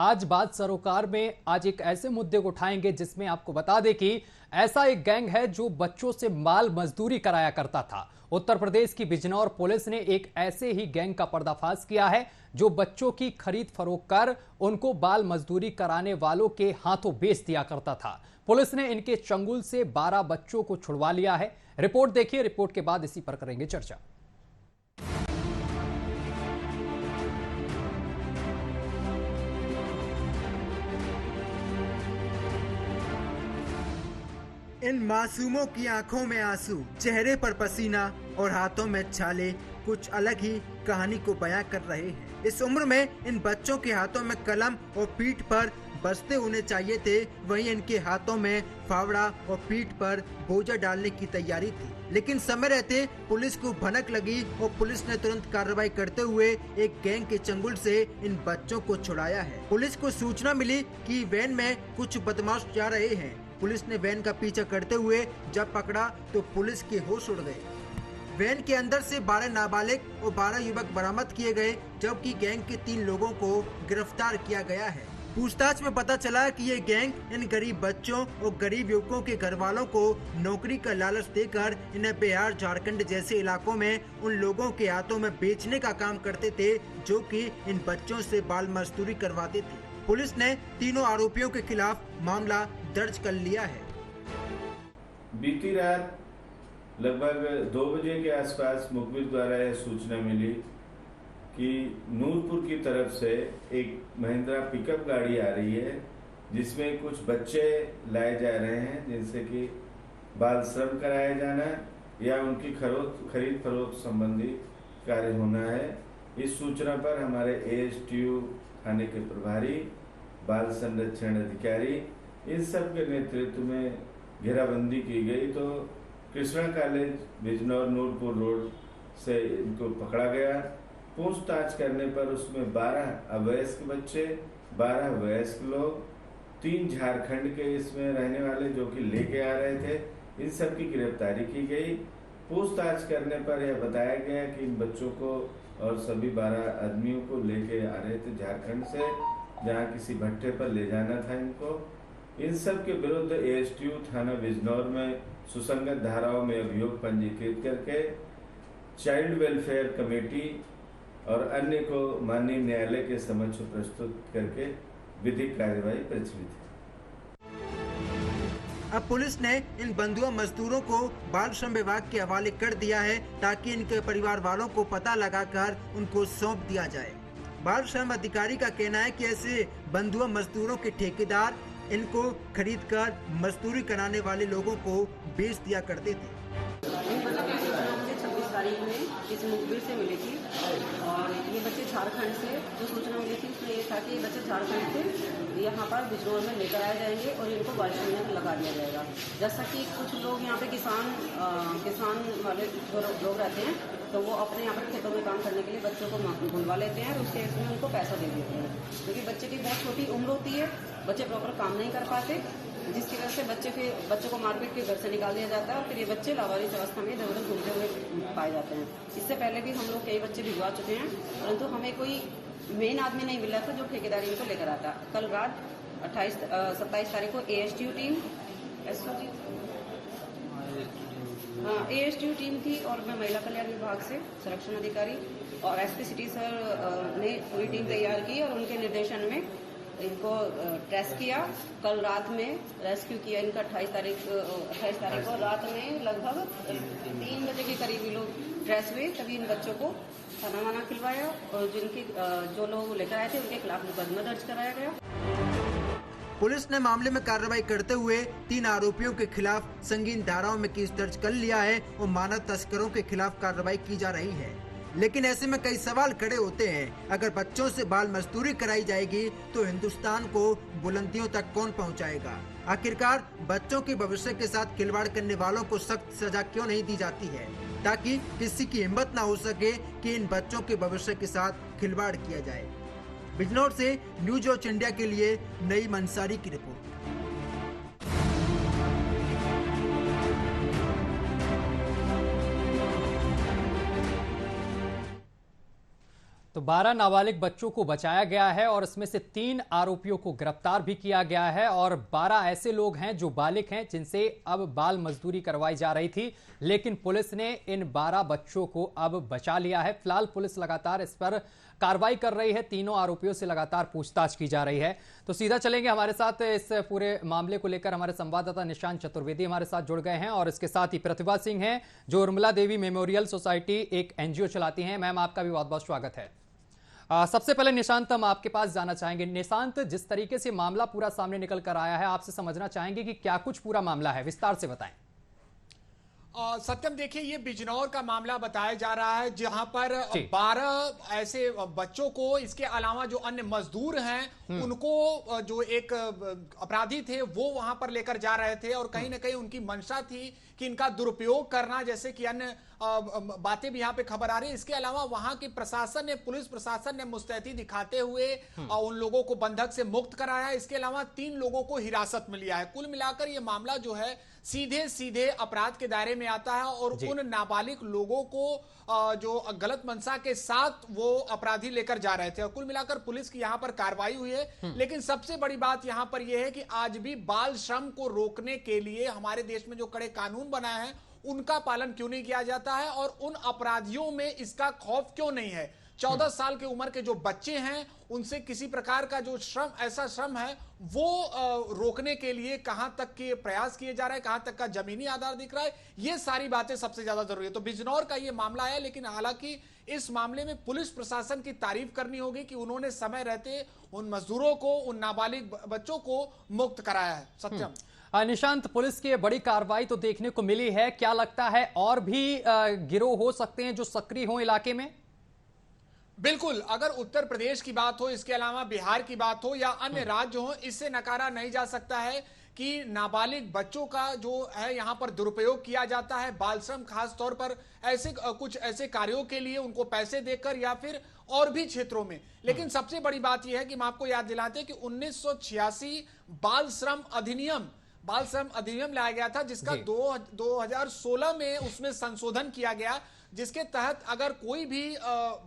आज बात सरोकार में आज एक ऐसे मुद्दे को उठाएंगे जिसमें आपको बता दें कि ऐसा एक गैंग है जो बच्चों से बाल मजदूरी कराया करता था। उत्तर प्रदेश की बिजनौर पुलिस ने एक ऐसे ही गैंग का पर्दाफाश किया है जो बच्चों की खरीद फरोख्त कर उनको बाल मजदूरी कराने वालों के हाथों बेच दिया करता था। पुलिस ने इनके चंगुल से 12 बच्चों को छुड़वा लिया है। रिपोर्ट देखिए, रिपोर्ट के बाद इसी पर करेंगे चर्चा। इन मासूमों की आंखों में आंसू, चेहरे पर पसीना और हाथों में छाले कुछ अलग ही कहानी को बयां कर रहे हैं। इस उम्र में इन बच्चों के हाथों में कलम और पीठ पर बस्ते होने चाहिए थे, वहीं इनके हाथों में फावड़ा और पीठ पर बोझा डालने की तैयारी थी। लेकिन समय रहते पुलिस को भनक लगी और पुलिस ने तुरंत कार्रवाई करते हुए एक गैंग के चंगुल से इन बच्चों को छुड़ाया है। पुलिस को सूचना मिली कि वैन में कुछ बदमाश जा रहे हैं। पुलिस ने वैन का पीछा करते हुए जब पकड़ा तो पुलिस के होश उड़ गए। वैन के अंदर से 12 नाबालिग और 12 युवक बरामद किए गए, जबकि गैंग के 3 लोगों को गिरफ्तार किया गया है। पूछताछ में पता चला कि ये गैंग इन गरीब बच्चों और गरीब युवकों के घर वालों को नौकरी का लालच देकर इन्हें बिहार, झारखंड जैसे इलाकों में उन लोगों के हाथों में बेचने का काम करते थे जो कि इन बच्चों से बाल मजदूरी करवाते थे। पुलिस ने तीनों आरोपियों के खिलाफ मामला दर्ज कर लिया है। बीती रात लगभग 2 बजे के आसपास मुखबिर द्वारा यह सूचना मिली कि नूरपुर की तरफ से एक महिंद्रा पिकअप गाड़ी आ रही है जिसमें कुछ बच्चे लाए जा रहे हैं जिनसे कि बाल श्रम कराया जाना या उनकी खरीद फरोख्त संबंधी कार्य होना है। इस सूचना पर हमारे एएसटीयू थाने के प्रभारी, बाल संरक्षण अधिकारी, इन सब के नेतृत्व में घेराबंदी की गई तो कृष्णा कॉलेज बिजनौर नूरपुर रोड से इनको पकड़ा गया। पूछताछ करने पर उसमें 12 अवयस्क बच्चे, 12 वयस्क लोग, 3 झारखंड के इसमें रहने वाले जो कि लेके आ रहे थे, इन सब की गिरफ्तारी की गई। पूछताछ करने पर यह बताया गया कि इन बच्चों को और सभी 12 आदमियों को लेके आ रहे थे झारखंड से, जहां किसी भट्टे पर ले जाना था इनको। इन सब के विरुद्ध एएसटीयू थाना बिजनौर में सुसंगत धाराओं में अभियोग पंजीकृत करके चाइल्ड वेलफेयर कमेटी और अन्य को माननीय न्यायालय के समक्ष प्रस्तुत करके विधिक कार्यवाही प्रचलित है। अब पुलिस ने इन बंधुआ मजदूरों को बाल श्रम विभाग के हवाले कर दिया है ताकि इनके परिवार वालों को पता लगाकर उनको सौंप दिया जाए। बाल श्रम अधिकारी का कहना है कि ऐसे बंधुआ मजदूरों के ठेकेदार इनको खरीदकर मजदूरी कराने वाले लोगों को बेच दिया करते थे। 26 तारीख में इस मुखबिर से मिली थी और ये बच्चे झारखंड से, जो सूचना मिली थी उसमें ये था कि ये बच्चे झारखंड से यहाँ पर बिजनौर में लेकर आए जाएंगे और इनको बाल श्रम में लगा दिया जाएगा। जैसा कि कुछ लोग यहाँ पे किसान वाले जो लोग रहते हैं तो वो अपने यहाँ पर खेतों में काम करने के लिए बच्चों को बुलवा लेते हैं और उसके इसमें उनको पैसा दे देते हैं, क्योंकि बच्चे की बहुत छोटी उम्र होती है, बच्चे प्रॉपर काम नहीं कर पाते, जिसकी वजह से बच्चों को मारपीट के घर से निकाल दिया जाता है और फिर ये बच्चे लावारिस अवस्था में इधर उधर घूमते हुए पाए जाते हैं। इससे पहले भी हम लोग कई बच्चे भिजवा चुके हैं, परंतु हमें कोई मेन आदमी नहीं मिला था जो ठेकेदारी इनको लेकर आता। कल रात 27 तारीख को एएसटीयू टीम एएसटीयू टीम थी और मैं महिला कल्याण विभाग से संरक्षण अधिकारी और एसपी सिटी सर ने पूरी टीम तैयार की और उनके निर्देशन में इनको ट्रेस किया। कल रात में रेस्क्यू किया इनका। 28 तारीख को रात में लगभग 3 बजे के करीब ये लोग ट्रेस हुए, तभी इन बच्चों को खाना वाना खिलवाया और जो लोग लेकर आए थे उनके खिलाफ मुकदमा दर्ज कराया गया। पुलिस ने मामले में कार्रवाई करते हुए 3 आरोपियों के खिलाफ संगीन धाराओं में केस दर्ज कर लिया है और मानव तस्करों के खिलाफ कार्रवाई की जा रही है। लेकिन ऐसे में कई सवाल खड़े होते हैं। अगर बच्चों से बाल मजदूरी कराई जाएगी तो हिंदुस्तान को बुलंदियों तक कौन पहुंचाएगा? आखिरकार बच्चों के भविष्य के साथ खिलवाड़ करने वालों को सख्त सजा क्यों नहीं दी जाती है, ताकि किसी की हिम्मत न हो सके कि इन बच्चों के भविष्य के साथ खिलवाड़ किया जाए। बिजनौर से न्यूज वॉच इंडिया के लिए नईम अंसारी की रिपोर्ट। तो तो 12 नाबालिग बच्चों को बचाया गया है और इसमें से 3 आरोपियों को गिरफ्तार भी किया गया है और 12 ऐसे लोग हैं जो बालिग हैं जिनसे अब बाल मजदूरी करवाई जा रही थी, लेकिन पुलिस ने इन 12 बच्चों को अब बचा लिया है। फिलहाल पुलिस लगातार इस पर कार्रवाई कर रही है, तीनों आरोपियों से लगातार पूछताछ की जा रही है। तो सीधा चलेंगे, हमारे साथ इस पूरे मामले को लेकर हमारे संवाददाता निशांत चतुर्वेदी हमारे साथ जुड़ गए हैं और इसके साथ ही प्रतिभा सिंह हैं जो उर्मिला देवी मेमोरियल सोसाइटी एक एनजीओ चलाती हैं। मैम, आपका भी बहुत बहुत स्वागत है। सबसे पहले निशांत, हम आपके पास जाना चाहेंगे। निशांत, जिस तरीके से मामला पूरा सामने निकल कर आया है, आपसे समझना चाहेंगे कि क्या कुछ पूरा मामला है, विस्तार से बताएं। सत्यम, देखिए, ये बिजनौर का मामला बताया जा रहा है जहां पर 12 ऐसे बच्चों को, इसके अलावा जो अन्य मजदूर हैं उनको जो एक अपराधी थे वो वहां पर लेकर जा रहे थे और कहीं ना कहीं उनकी मंशा थी कि इनका दुरुपयोग करना, जैसे कि अन्य बातें भी यहाँ पे खबर आ रही है। इसके अलावा वहां की प्रशासन ने, पुलिस प्रशासन ने मुस्तैदी दिखाते हुए उन लोगों को बंधक से मुक्त कराया। इसके अलावा 3 लोगों को हिरासत में लिया है। कुल मिलाकर ये मामला जो है सीधे सीधे अपराध के दायरे में आता है और उन नाबालिग लोगों को जो गलत मंशा के साथ वो अपराधी लेकर जा रहे थे और कुल मिलाकर पुलिस की यहां पर कार्रवाई हुई है। लेकिन सबसे बड़ी बात यहां पर यह है कि आज भी बाल श्रम को रोकने के लिए हमारे देश में जो कड़े कानून बनाए हैं उनका पालन क्यों नहीं किया जाता है और उन अपराधियों में इसका खौफ क्यों नहीं है। 14 साल की उम्र के जो बच्चे हैं उनसे किसी प्रकार का जो श्रम, ऐसा श्रम है वो रोकने के लिए कहां तक के प्रयास किए जा रहे हैं, कहां तक का जमीनी आधार दिख रहा है, ये सारी बातें सबसे ज्यादा जरूरी है। तो बिजनौर का ये मामला है, लेकिन हालांकि इस मामले में पुलिस प्रशासन की तारीफ करनी होगी कि उन्होंने समय रहते उन मजदूरों को, उन नाबालिग बच्चों को मुक्त कराया है। सत्यम, निशांत, पुलिस की बड़ी कार्रवाई तो देखने को मिली है, क्या लगता है और भी गिरोह हो सकते हैं जो सक्रिय हो इलाके में? बिल्कुल, अगर उत्तर प्रदेश की बात हो, इसके अलावा बिहार की बात हो या अन्य राज्य हो, इससे नकारा नहीं जा सकता है कि नाबालिग बच्चों का जो है यहाँ पर दुरुपयोग किया जाता है। बाल श्रम खास तौर पर ऐसे कुछ ऐसे कार्यों के लिए उनको पैसे देकर या फिर और भी क्षेत्रों में। लेकिन सबसे बड़ी बात यह है कि हम आपको याद दिलाते हैं कि 1986 बाल श्रम अधिनियम लाया गया था, जिसका 2016 में उसमें संशोधन किया गया, जिसके तहत अगर कोई भी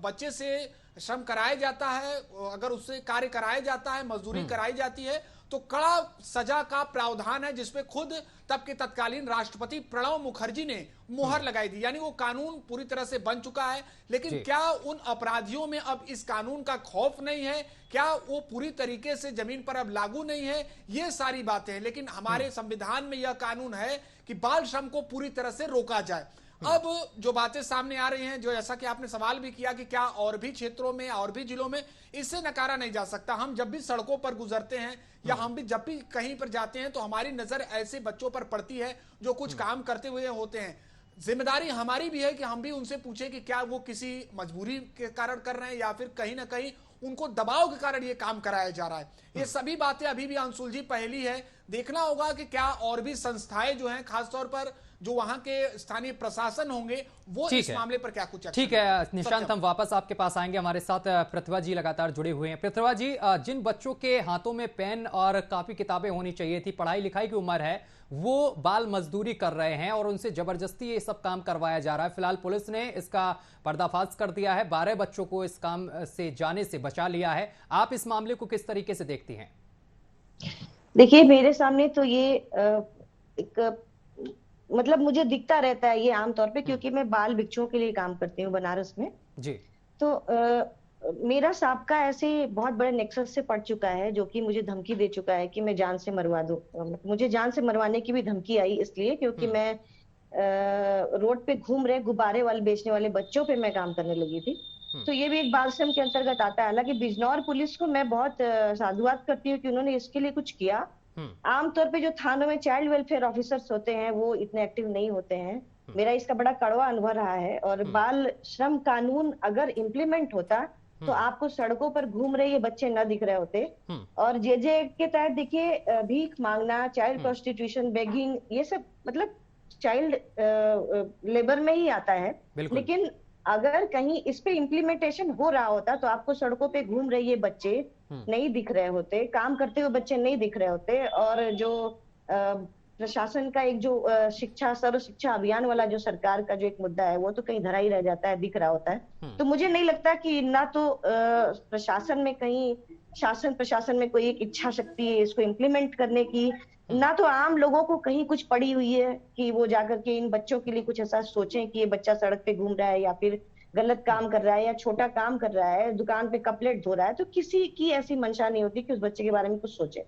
बच्चे से श्रम कराया जाता है, अगर उससे कार्य कराया जाता है, मजदूरी कराई जाती है, तो कड़ा सजा का प्रावधान है, जिसमें खुद तब के तत्कालीन राष्ट्रपति प्रणब मुखर्जी ने मुहर लगाई थी। यानी वो कानून पूरी तरह से बन चुका है। लेकिन क्या उन अपराधियों में अब इस कानून का खौफ नहीं है? क्या वो पूरी तरीके से जमीन पर अब लागू नहीं है? ये सारी बातें हैं। लेकिन हमारे संविधान में यह कानून है कि बाल श्रम को पूरी तरह से रोका जाए। अब जो बातें सामने आ रही हैं, जो ऐसा कि आपने सवाल भी किया कि क्या और भी क्षेत्रों में और भी जिलों में, इससे नकारा नहीं जा सकता। हम जब भी सड़कों पर गुजरते हैं या हम भी जब भी कहीं पर जाते हैं तो हमारी नजर ऐसे बच्चों पर पड़ती है जो कुछ काम करते हुए होते हैं। जिम्मेदारी हमारी भी है कि हम भी उनसे पूछे कि क्या वो किसी मजबूरी के कारण कर रहे हैं या फिर कहीं ना कहीं उनको दबाव के कारण ये काम कराया जा रहा है। ये सभी बातें अभी भी अनसुलझी पहेली है। देखना होगा कि क्या और भी संस्थाएं जो हैं, खासतौर पर जो वहां के स्थानीय प्रशासन होंगे, वो इस मामले पर क्या कुछ। ठीक है निशांत, हम वापस आपके पास आएंगे। हमारे साथ प्रतिभा जी लगातार जुड़े हुए हैं। प्रतिभा जी, जिन बच्चों के हाथों में पेन और कापी किताबें होनी चाहिए थी, पढ़ाई लिखाई की उम्र है, वो बाल मजदूरी कर रहे हैं और उनसे जबरदस्ती ये सब काम करवाया जा रहा है। फिलहाल पुलिस ने इसका पर्दाफाश कर दिया है, 12 बच्चों को इस काम से जाने से बचा लिया है। आप इस मामले को किस तरीके से देखती हैं? देखिए, मेरे सामने तो ये एक मतलब मुझे दिखता रहता है ये आमतौर पे, क्योंकि मैं बाल भिक्षुओं के लिए काम करती हूँ बनारस में जी। तो मेरा साबका ऐसे बहुत बड़े नेक्सस से पड़ चुका है, जो कि मुझे धमकी दे चुका है कि मैं जान से मरवा दूं। मुझे जान से मरवाने की भी धमकी आई, इसलिए क्योंकि मैं रोड पे घूम रहे गुब्बारे वाले बेचने वाले बच्चों पे मैं काम करने लगी थी। तो ये भी एक बाल श्रम के अंतर्गत आता है। हालांकि बिजनौर पुलिस को मैं बहुत साधुवाद करती हूँ कि उन्होंने इसके लिए कुछ किया। आमतौर पे जो थानों में चाइल्ड वेलफेयर ऑफिसर्स होते हैं वो इतने एक्टिव नहीं होते हैं। मेरा इसका बड़ा कड़वा अनुभव रहा है। और बाल श्रम कानून अगर इम्प्लीमेंट होता तो आपको सड़कों पर घूम रहे ये बच्चे न दिख रहे होते। और जेजे के तहत देखिए, भीख मांगना, चाइल्ड प्रोस्टिट्यूशन, बेगिंग, ये सब मतलब चाइल्ड लेबर में ही आता है। लेकिन अगर कहीं इस पे इम्प्लीमेंटेशन हो रहा होता तो आपको सड़कों पे घूम रहे ये बच्चे नहीं दिख रहे होते, काम करते हुए बच्चे नहीं दिख रहे होते। और जो प्रशासन का एक जो शिक्षा सर्व शिक्षा अभियान वाला जो सरकार का जो एक मुद्दा है वो तो कहीं धरा ही रह जाता है, दिख रहा होता है। तो मुझे नहीं लगता कि ना तो प्रशासन में कहीं शासन प्रशासन में कोई एक इच्छा शक्ति है इसको इम्प्लीमेंट करने की, ना तो आम लोगों को कहीं कुछ पड़ी हुई है कि वो जाकर के इन बच्चों के लिए कुछ ऐसा सोचें कि ये बच्चा सड़क पे घूम रहा है या फिर गलत काम कर रहा है या छोटा काम कर रहा है, दुकान पे कपलेट धो रहा है, तो किसी की ऐसी मंशा नहीं होती कि उस बच्चे के बारे में कुछ सोचे।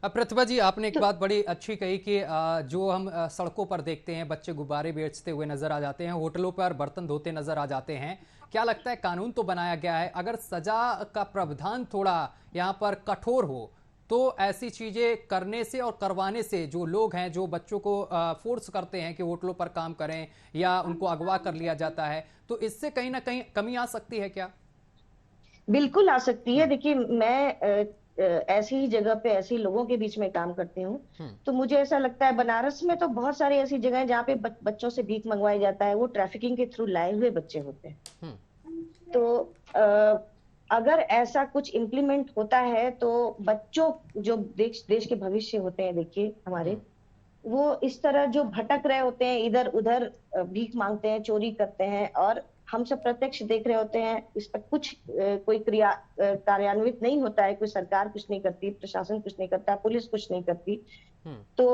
अब प्रतिभा जी, आपने एक बात बड़ी अच्छी कही कि जो हम सड़कों पर देखते हैं बच्चे गुब्बारे बेचते हुए नजर आ जाते हैं, होटलों पर बर्तन धोते नजर आ जाते हैं। क्या लगता है, कानून तो बनाया गया है, अगर सजा का प्रावधान थोड़ा यहाँ पर कठोर हो तो ऐसी चीजें करने से और करवाने से जो लोग हैं जो बच्चों को फोर्स करते हैं कि होटलों पर काम करें या उनको अगवा कर लिया जाता है, तो इससे कहीं ना कहीं कमी आ सकती है क्या? बिल्कुल आ सकती है। देखिए, मैं ऐसी ही जगह पे ऐसे ही लोगों के बीच में काम करती हूँ, तो मुझे ऐसा लगता है बनारस में तो बहुत सारी ऐसी जगह है जहाँ पे बच्चों से भीख मंगवाया जाता है, वो ट्रैफिकिंग के थ्रू लाए हुए बच्चे होते हैं। तो अगर ऐसा कुछ इम्प्लीमेंट होता है तो बच्चों जो देश के भविष्य होते हैं, देखिए हमारे, वो इस तरह जो भटक रहे होते हैं, इधर उधर भीख मांगते हैं, चोरी करते हैं, और हम सब प्रत्यक्ष देख रहे होते हैं, इस पर कुछ कोई कार्यान्वित नहीं होता है, कोई सरकार कुछ नहीं करती, प्रशासन कुछ नहीं करता, पुलिस कुछ नहीं करती। तो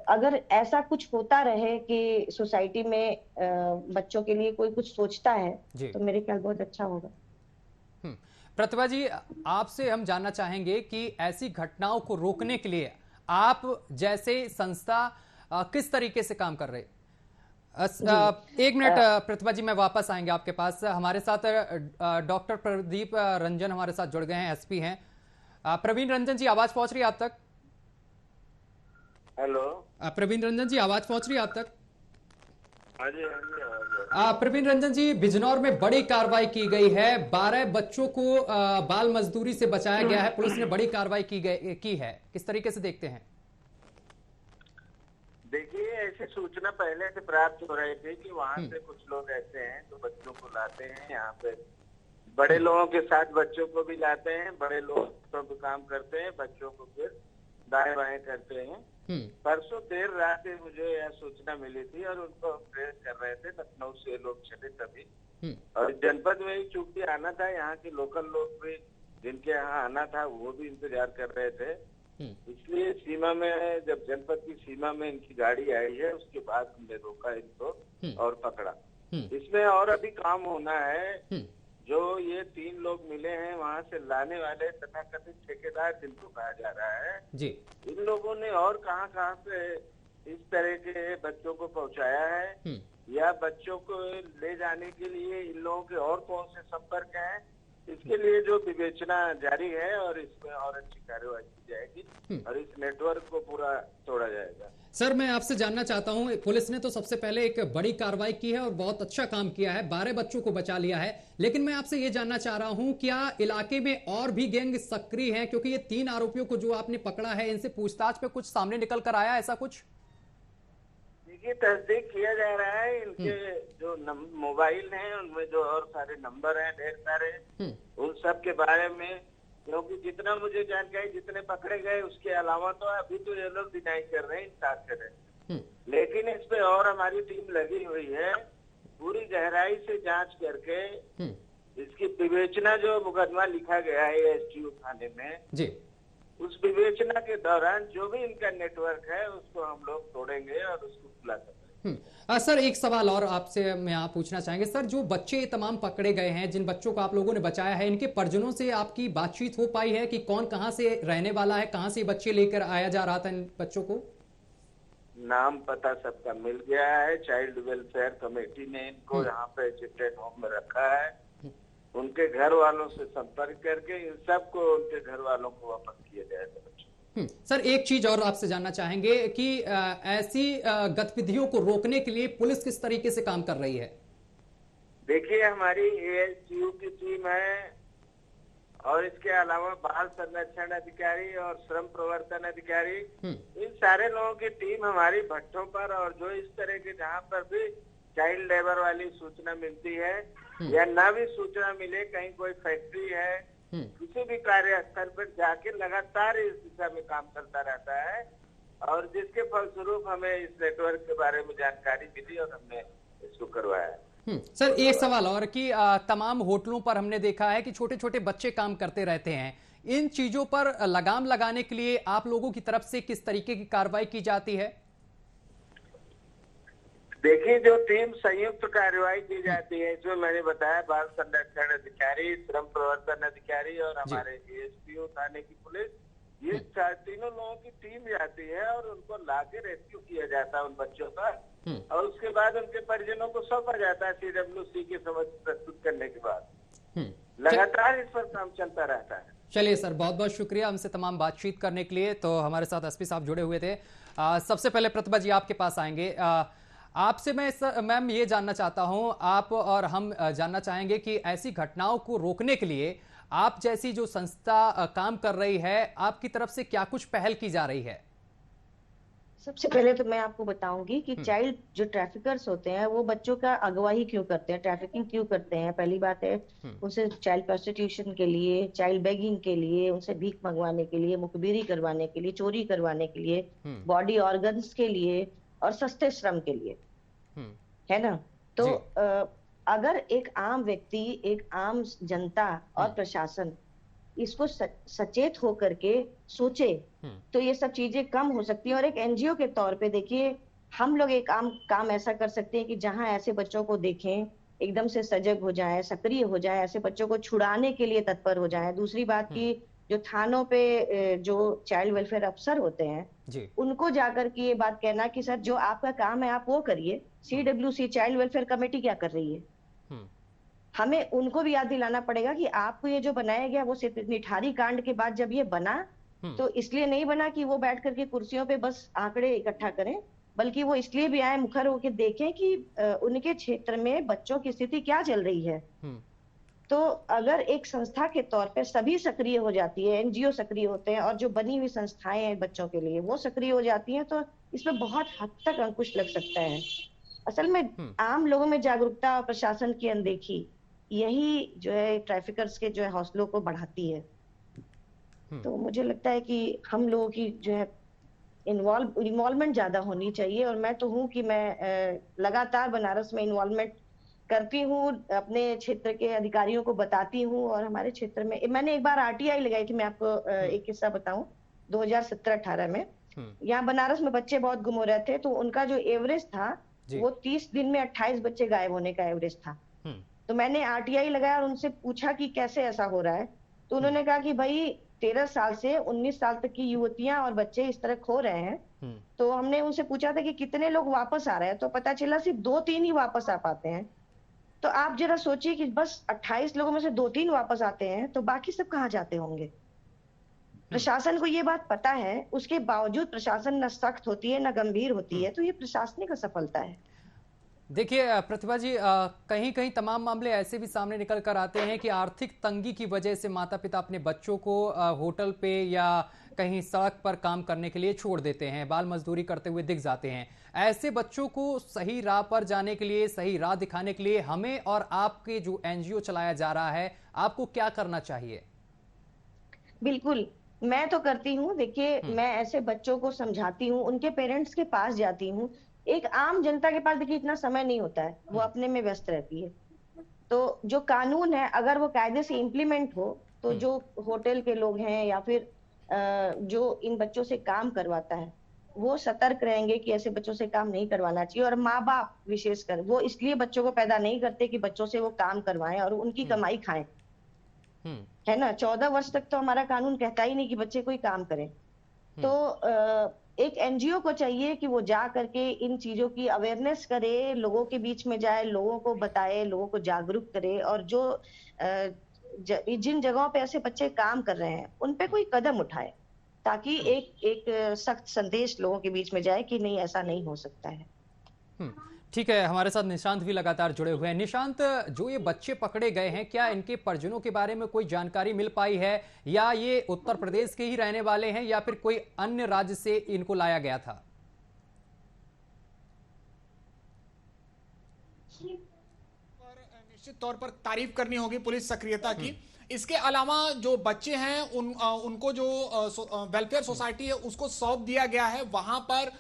अगर ऐसा कुछ होता रहे कि सोसाइटी में बच्चों के लिए कोई कुछ सोचता है तो मेरे ख्याल बहुत अच्छा होगा। प्रतिभा जी, आपसे हम जानना चाहेंगे कि ऐसी घटनाओं को रोकने के लिए आप जैसे संस्था किस तरीके से काम कर रहे? एक मिनट प्रतिभा जी, मैं वापस आएंगे आपके पास। हमारे साथ डॉक्टर प्रदीप रंजन हमारे साथ जुड़ गए हैं, एसपी हैं। प्रवीण रंजन जी, आवाज पहुंच रही है आप तक? हेलो प्रवीण रंजन जी, आवाज पहुंच रही है आप तक? हाँ जी। प्रवीण रंजन जी, बिजनौर में बड़ी कार्रवाई की गई है, 12 बच्चों को बाल मजदूरी से बचाया गया है, पुलिस ने बड़ी कार्रवाई की है, किस तरीके से देखते हैं? देखिए, ऐसी सूचना पहले से प्राप्त हो रही थी कि वहाँ से कुछ लोग ऐसे हैं जो बच्चों को लाते हैं, यहाँ पे बड़े लोगों के साथ बच्चों को भी लाते हैं, बड़े लोग तो काम करते हैं, बच्चों को फिर दाएं बाएं करते हैं। परसों देर रात मुझे यह सूचना मिली थी और उनको ट्रेस कर रहे थे, लखनऊ से लोग चले तभी, और जनपद में ही चूंकि आना था, यहाँ के लोकल लोग भी जिनके यहाँ आना था वो भी इंतजार कर रहे थे, इसलिए सीमा में, जब जनपद की सीमा में इनकी गाड़ी आई है उसके बाद हमने रोका इनको और पकड़ा। इसमें और अभी काम होना है। जो ये 3 लोग मिले हैं वहाँ से लाने वाले तथाकथित ठेकेदार जिनको कहा जा रहा है जी, इन लोगों ने और कहाँ से इस तरह के बच्चों को पहुँचाया है या बच्चों को ले जाने के लिए इन लोगों के और कौन से संपर्क हैं, इसके लिए जो विवेचना जारी है और इसमें और अच्छी कार्यवाही की जाएगी और इस नेटवर्क को पूरा तोड़ा जाएगा। सर, मैं आपसे जानना चाहता हूं, पुलिस ने तो सबसे पहले एक बड़ी कार्रवाई की है और बहुत अच्छा काम किया है, 12 बच्चों को बचा लिया है, लेकिन मैं आपसे ये जानना चाह रहा हूं, क्या इलाके में और भी गैंग सक्रिय हैं? क्योंकि ये 3 आरोपियों को जो आपने पकड़ा है, इनसे पूछताछ पे कुछ सामने निकल कर आया, ऐसा कुछ? देखिए, तस्दीक किया जा रहा है, इनके जो मोबाइल हैं उनमें जो और सारे नंबर हैं ढेर सारे, उन सब के बारे में, क्योंकि जितना मुझे जानकारी, जितने पकड़े गए उसके अलावा तो अभी तो ये लोग डिनाई कर रहे हैं, इंकार कर रहे हैं, लेकिन इस पे और हमारी टीम लगी हुई है, पूरी गहराई से जांच करके इसकी विवेचना, जो मुकदमा लिखा गया है एसटीओ थाने में जी, उस विवेचना के दौरान जो भी इनका नेटवर्क है उसको हम लोग तोड़ेंगे और उसको खुला करेंगे। सर, एक सवाल और आपसे मैं यहाँ पूछना चाहेंगे। सर, जो बच्चे तमाम पकड़े गए हैं, जिन बच्चों को आप लोगों ने बचाया है, इनके परिजनों से आपकी बातचीत हो पाई है कि कौन कहाँ से रहने वाला है, कहाँ से बच्चे लेकर आया जा रहा था इन बच्चों को? नाम पता सबका मिल गया है, चाइल्ड वेलफेयर कमेटी ने इनको यहाँ पे चिल्ड्रन होम में रखा है, उनके घर वालों से संपर्क करके इन सबको उनके घर वालों को वापस किया जाएगा। सर, एक चीज और आपसे जानना चाहेंगे कि ऐसी गतिविधियों को रोकने के लिए पुलिस किस तरीके से काम कर रही है? देखिए, हमारी एएसटीयू की टीम है और इसके अलावा बाल संरक्षण अधिकारी और श्रम प्रवर्तन अधिकारी, इन सारे लोगों की टीम हमारी भट्टों पर, और जो इस तरह के जहाँ पर भी चाइल्ड लेबर वाली सूचना मिलती है या ना भी सूचना मिले, कहीं कोई फैक्ट्री है, किसी भी कार्यस्थल पर जाके लगातार इस दिशा में काम चलता रहता है और जिसके फलस्वरूप हमें इस नेटवर्क के बारे में जानकारी मिली और हमने इसको करवाया। सर एक सवाल और कि तमाम होटलों पर हमने देखा है कि छोटे छोटे बच्चे काम करते रहते हैं। इन चीजों पर लगाम लगाने के लिए आप लोगों की तरफ से किस तरीके की कार्रवाई की जाती है? देखिए, जो टीम संयुक्त कार्रवाई की जाती है इसमें मैंने बताया बाल संरक्षण अधिकारी, श्रम प्रवर्तन अधिकारी और हमारे एएसपीओ थाने की पुलिस, ये तीनों लोगों की टीम जाती है और उनको लाके रेस्क्यू किया जाता है उन बच्चों का, और उसके बाद उनके परिजनों को सौंपा जाता है CWC के समक्ष प्रस्तुत करने के बाद। लगातार इस पर काम चलता रहता है। चलिए सर, बहुत बहुत शुक्रिया हमसे तमाम बातचीत करने के लिए। तो हमारे साथ एसपी साहब जुड़े हुए थे। सबसे पहले प्रतिभा जी आपके पास आएंगे। आपसे मैं मैम ये जानना चाहता हूं, आप और हम जानना चाहेंगे कि ऐसी घटनाओं को रोकने के लिए आप जैसी जो संस्था काम कर रही है, आपकी तरफ से क्या कुछ पहल की जा रही है? सबसे पहले तो मैं आपको बताऊंगी कि चाइल्ड जो ट्रैफिकर्स होते हैं वो बच्चों का अगवाही क्यों करते हैं, ट्रैफिकिंग क्यों करते हैं। पहली बात है, उनसे चाइल्ड प्रोस्टिट्यूशन के लिए, चाइल्ड बेगिंग के लिए, उनसे भीख मंगवाने के लिए, मुखबिरी करवाने के लिए, चोरी करवाने के लिए, बॉडी ऑर्गन्स के लिए और सस्ते श्रम के लिए, है ना। तो अगर एक आम व्यक्ति, एक आम जनता और प्रशासन इसको सचेत होकर के सोचे तो ये सब चीजें कम हो सकती हैं। और एक एनजीओ के तौर पे देखिए, हम लोग एक काम ऐसा कर सकते हैं कि जहां ऐसे बच्चों को देखें एकदम से सजग हो जाए, सक्रिय हो जाए, ऐसे बच्चों को छुड़ाने के लिए तत्पर हो जाए। दूसरी बात की, जो थानों पे जो चाइल्ड वेलफेयर अफसर होते हैं उनको जाकर के ये बात कहना कि सर जो आपका काम है आप वो करिए, CWC चाइल्ड वेलफेयर कमेटी क्या कर रही है। हमें उनको भी याद दिलाना पड़ेगा कि आपको ये जो बनाया गया वो सिर्फ निठारी कांड के बाद जब ये बना तो इसलिए नहीं बना कि वो बैठ करके कुर्सियों पे बस आंकड़े इकट्ठा करें, बल्कि वो इसलिए भी आए मुखर होकर देखें कि उनके क्षेत्र में बच्चों की स्थिति क्या चल रही है। तो अगर एक संस्था के तौर पे सभी सक्रिय हो जाती है, एनजीओ सक्रिय होते हैं और जो बनी हुई संस्थाएं हैं बच्चों के लिए वो सक्रिय हो जाती हैं, तो इसमें बहुत हद तक अंकुश लग सकता है। असल में आम लोगों में जागरूकता और प्रशासन की अनदेखी यही जो है ट्रैफिकर्स के जो है हौसलों को बढ़ाती है। तो मुझे लगता है कि हम लोगों की जो है इन्वॉल्वमेंट ज्यादा होनी चाहिए। और मैं तो हूँ कि मैं लगातार बनारस में इन्वॉल्वमेंट करती हूँ, अपने क्षेत्र के अधिकारियों को बताती हूँ। और हमारे क्षेत्र में मैंने एक बार RTI लगाई थी, मैं आपको एक किस्सा बताऊं। 2017-18 में यहाँ बनारस में बच्चे बहुत गुम हो रहे थे, तो उनका जो एवरेज था वो 30 दिन में 28 बच्चे गायब होने का एवरेज था। तो मैंने RTI लगाया और उनसे पूछा कि कैसे ऐसा हो रहा है। तो उन्होंने कहा कि भाई 13 साल से 19 साल तक की युवतियां और बच्चे इस तरह खो रहे हैं। तो हमने उनसे पूछा था कि कितने लोग वापस आ रहे हैं, तो पता चला सिर्फ 2-3 ही वापस आ पाते हैं। तो आप जरा सोचिए कि बस 28 लोगों में से 2-3 वापस आते हैं, तो बाकी सब कहाँ जाते होंगे। प्रशासन को ये बात पता है, उसके बावजूद प्रशासन न सख्त होती है न गंभीर होती है। तो ये प्रशासनिक असफलता है। देखिए प्रतिभा जी, कहीं कहीं तमाम मामले ऐसे भी सामने निकल कर आते हैं कि आर्थिक तंगी की वजह से माता पिता अपने बच्चों को होटल पे या कहीं सड़क पर काम करने के लिए छोड़ देते हैं, बाल मजदूरी करते हुए दिख जाते हैं। ऐसे बच्चों को सही राह पर जाने के लिए, सही राह दिखाने के लिए हमें और आपके जो एनजीओ चलाया जा रहा है, आपको क्या करना चाहिए? बिल्कुल, मैं तो करती हूँ। देखिए, मैं ऐसे बच्चों को समझाती हूँ, उनके पेरेंट्स के पास जाती हूँ। एक आम जनता के पास देखिए इतना समय नहीं होता है, वो अपने में व्यस्त रहती है। तो जो कानून है अगर वो कायदे से इम्प्लीमेंट हो तो जो होटल के लोग हैं या फिर जो इन बच्चों से काम करवाता है वो सतर्क रहेंगे कि ऐसे बच्चों से काम नहीं करवाना चाहिए। और माँ बाप विशेषकर वो इसलिए बच्चों को पैदा नहीं करते कि बच्चों से वो काम करवाएं और उनकी कमाई खाएं, है ना। 14 वर्ष तक तो हमारा कानून कहता ही नहीं कि बच्चे कोई काम करें। तो एक एनजीओ को चाहिए कि वो जा करके इन चीजों की अवेयरनेस करे, लोगों के बीच में जाए, लोगों को बताए, लोगों को जागरूक करे। और जो जिन जगहों पे ऐसे बच्चे काम कर रहे हैं उन पे कोई कदम उठाए, ताकि एक सख्त संदेश लोगों के बीच में जाए कि नहीं, ऐसा नहीं हो सकता है। ठीक है, हमारे साथ निशांत भी लगातार जुड़े हुए हैं। निशांत, जो ये बच्चे पकड़े गए हैं, क्या इनके परिजनों के बारे में कोई जानकारी मिल पाई है, या ये उत्तर प्रदेश के ही रहने वाले हैं या फिर कोई अन्य राज्य से इनको लाया गया था? निश्चित तौर पर तारीफ करनी होगी पुलिस सक्रियता की। इसके अलावा जो बच्चे हैं उनको जो वेलफेयर सोसाइटी है उसको सौंप दिया गया है। वहां पर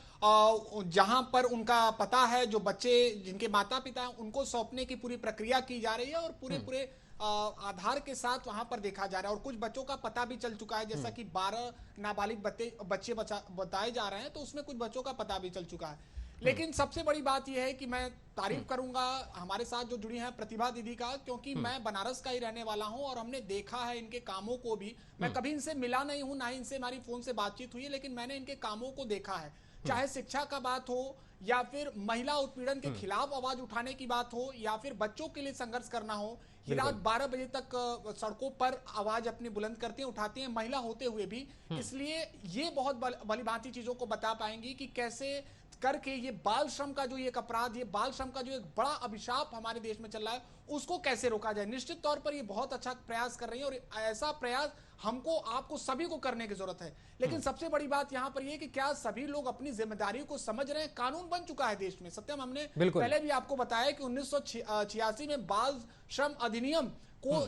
जहां पर उनका पता है, जो बच्चे जिनके माता पिता हैं उनको सौंपने की पूरी प्रक्रिया की जा रही है और पूरे आधार के साथ वहां पर देखा जा रहा है। और कुछ बच्चों का पता भी चल चुका है, जैसा कि 12 नाबालिग बच्चे बताए जा रहे हैं, तो उसमें कुछ बच्चों का पता भी चल चुका है। लेकिन सबसे बड़ी बात यह है कि मैं तारीफ करूंगा हमारे साथ जो जुड़ी हैं प्रतिभा दीदी का, क्योंकि मैं बनारस का ही रहने वाला हूं और हमने देखा है इनके कामों को भी। मैं कभी इनसे मिला नहीं हूं, ना ही इनसे हमारी फोन से बातचीत हुई है, लेकिन मैंने इनके कामों को देखा है। चाहे शिक्षा का बात हो या फिर महिला उत्पीड़न के खिलाफ आवाज उठाने की बात हो या फिर बच्चों के लिए संघर्ष करना हो, ये रात 12 बजे तक सड़कों पर आवाज अपनी बुलंद करती हैं, उठाती हैं, महिला होते हुए भी। इसलिए ये बहुत भली-भांति चीजों को बता पाएंगी कि कैसे करके ये बाल श्रम का जो एक अपराध, ये बाल श्रम का जो एक बड़ा अभिशाप हमारे देश में चल रहा है, उसको कैसे रोका जाए। निश्चित तौर पर ये बहुत अच्छा प्रयास कर रही है और ऐसा प्रयास हमको आपको सभी को करने की जरूरत है। लेकिन सबसे बड़ी बात यहाँ पर ये कि क्या सभी लोग अपनी जिम्मेदारी को समझ रहे हैं। कानून बन चुका है देश में, सत्यम, हमने पहले भी आपको बताया कि 1986 में बाल श्रम अधिनियम को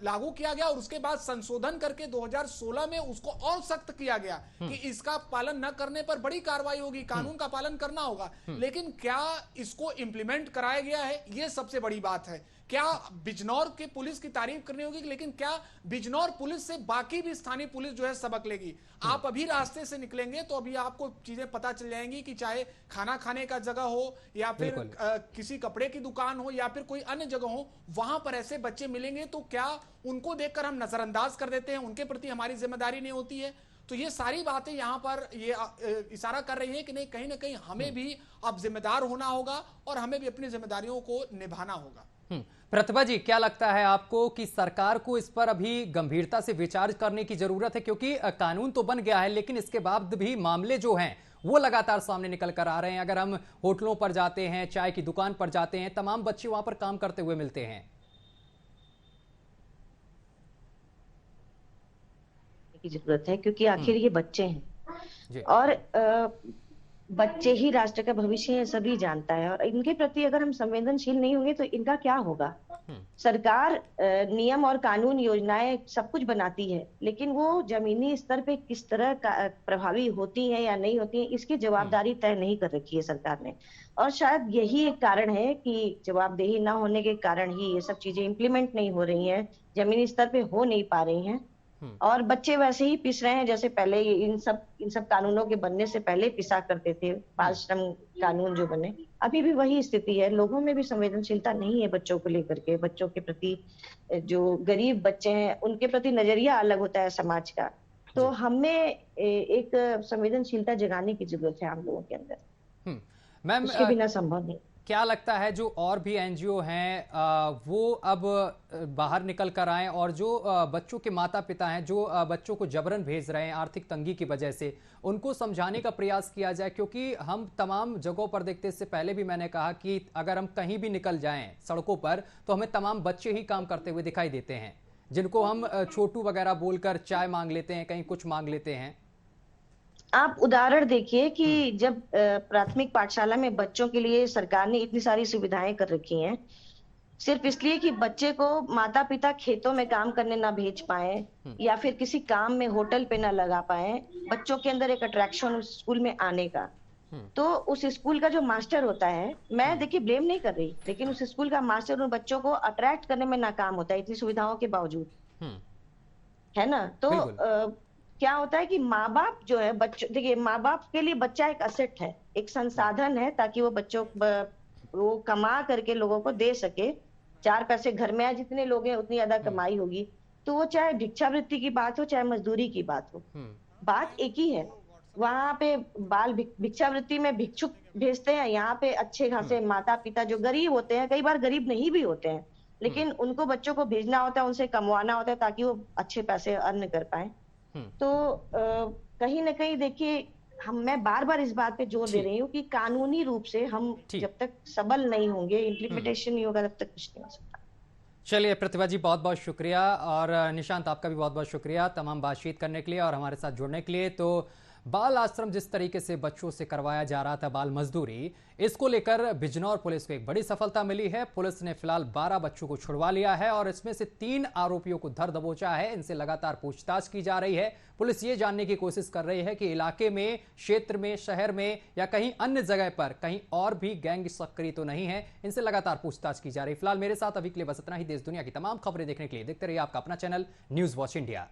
लागू किया गया और उसके बाद संशोधन करके 2016 में उसको और सख्त किया गया कि इसका पालन न करने पर बड़ी कार्रवाई होगी, कानून का पालन करना होगा। लेकिन क्या इसको इंप्लीमेंट कराया गया है, ये सबसे बड़ी बात है। क्या बिजनौर के पुलिस की तारीफ करनी होगी, लेकिन क्या बिजनौर पुलिस से बाकी भी स्थानीय पुलिस जो है सबक लेगी। आप अभी रास्ते से निकलेंगे तो अभी आपको चीजें पता चल जाएंगी कि चाहे खाना खाने का जगह हो या फिर किसी कपड़े की दुकान हो या फिर कोई अन्य जगह हो, वहां पर ऐसे बच्चे मिलेंगे तो क्या उनको देखकर हम नजरअंदाज कर देते हैं, उनके प्रति हमारी जिम्मेदारी नहीं होती है। तो ये सारी बातें यहाँ पर ये इशारा कर रही हैं कि नहीं, कहीं ना कहीं हमें भी अब जिम्मेदार होना होगा और हमें भी अपनी जिम्मेदारियों को निभाना होगा। प्रतिभा जी, क्या लगता है आपको कि सरकार को इस पर अभी गंभीरता से विचार करने की जरूरत है? क्योंकि कानून तो बन गया है, लेकिन इसके बाद भी मामले जो हैं वो लगातार सामने निकल कर आ रहे हैं। अगर हम होटलों पर जाते हैं, चाय की दुकान पर जाते हैं, तमाम बच्चे वहां पर काम करते हुए मिलते हैं। की जरूरत है क्योंकि आखिर ये बच्चे हैं और बच्चे ही राष्ट्र का भविष्य है, सभी जानता है। और इनके प्रति अगर हम संवेदनशील नहीं होंगे तो इनका क्या होगा। सरकार नियम और कानून, योजनाएं सब कुछ बनाती है, लेकिन वो जमीनी स्तर पे किस तरह प्रभावी होती है या नहीं होती है, इसकी जवाबदारी तय नहीं कर रखी है सरकार ने। और शायद यही एक कारण है कि जवाबदेही ना होने के कारण ही ये सब चीजें इम्प्लीमेंट नहीं हो रही हैं, जमीनी स्तर पे हो नहीं पा रही हैं। और बच्चे वैसे ही पिस रहे हैं जैसे पहले इन सब कानूनों के बनने से पहले पिसा करते थे। बाल श्रम कानून जो बने, अभी भी वही स्थिति है। लोगों में भी संवेदनशीलता नहीं है बच्चों को लेकर के। बच्चों के प्रति, जो गरीब बच्चे हैं उनके प्रति नजरिया अलग होता है समाज का। तो हमें एक संवेदनशीलता जगाने की जरूरत है आम लोगों के अंदर। मैम, उसके बिना संभव नहीं। क्या लगता है जो और भी एनजीओ हैं वो अब बाहर निकल कर आए और जो बच्चों के माता पिता हैं जो बच्चों को जबरन भेज रहे हैं आर्थिक तंगी की वजह से, उनको समझाने का प्रयास किया जाए? क्योंकि हम तमाम जगहों पर देखते, इससे पहले भी मैंने कहा कि अगर हम कहीं भी निकल जाएं सड़कों पर तो हमें तमाम बच्चे ही काम करते हुए दिखाई देते हैं, जिनको हम छोटू वगैरह बोलकर चाय मांग लेते हैं, कहीं कुछ मांग लेते हैं। आप उदाहरण देखिए कि जब प्राथमिक पाठशाला में बच्चों के लिए सरकार ने इतनी सारी सुविधाएं कर रखी हैं, सिर्फ इसलिए कि बच्चे को माता पिता खेतों में काम करने ना भेज पाए या फिर किसी काम में होटल पे ना लगा पाए, बच्चों के अंदर एक अट्रैक्शन उस स्कूल में आने का। तो उस स्कूल का जो मास्टर होता है, मैं देखिए ब्लेम नहीं कर रही, लेकिन उस स्कूल का मास्टर उन बच्चों को अट्रैक्ट करने में नाकाम होता है, इतनी सुविधाओं के बावजूद, है ना। तो क्या होता है कि माँ बाप जो है, बच्चों, देखिए माँ बाप के लिए बच्चा एक असेट है, एक संसाधन है, ताकि वो बच्चों वो कमा करके लोगों को दे सके। 4 पैसे घर में आए, जितने लोग हैं उतनी ज्यादा कमाई होगी। तो वो चाहे भिक्षावृत्ति की बात हो चाहे मजदूरी की बात हो, बात एक ही है। वहां पे बाल भिक्षावृत्ति में भिक्षुक भेजते हैं, यहाँ पे अच्छे खासे माता पिता जो गरीब होते हैं, कई बार गरीब नहीं भी होते हैं, लेकिन उनको बच्चों को भेजना होता है, उनसे कमवाना होता है ताकि वो अच्छे पैसे अर्न कर पाए। तो कहीं ना कहीं देखिए, मैं बार बार इस बात पे जोर दे रही हूँ कि कानूनी रूप से हम जब तक सबल नहीं होंगे, इम्प्लीमेंटेशन नहीं होगा, तब तक कुछ नहीं हो सकता। चलिए प्रतिभा जी, बहुत बहुत शुक्रिया, और निशांत आपका भी बहुत बहुत शुक्रिया तमाम बातचीत करने के लिए और हमारे साथ जुड़ने के लिए। तो बाल आश्रम जिस तरीके से बच्चों से करवाया जा रहा था बाल मजदूरी, इसको लेकर बिजनौर पुलिस को एक बड़ी सफलता मिली है। पुलिस ने फिलहाल 12 बच्चों को छुड़वा लिया है और इसमें से 3 आरोपियों को धर दबोचा है। इनसे लगातार पूछताछ की जा रही है। पुलिस ये जानने की कोशिश कर रही है कि इलाके में, क्षेत्र में, शहर में या कहीं अन्य जगह पर कहीं और भी गैंग सक्रिय तो नहीं है। इनसे लगातार पूछताछ की जा रही है। फिलहाल मेरे साथ अभी के लिए बस इतना ही। देश दुनिया की तमाम खबरें देखने के लिए देखते रहिए आपका अपना चैनल न्यूज वॉच इंडिया।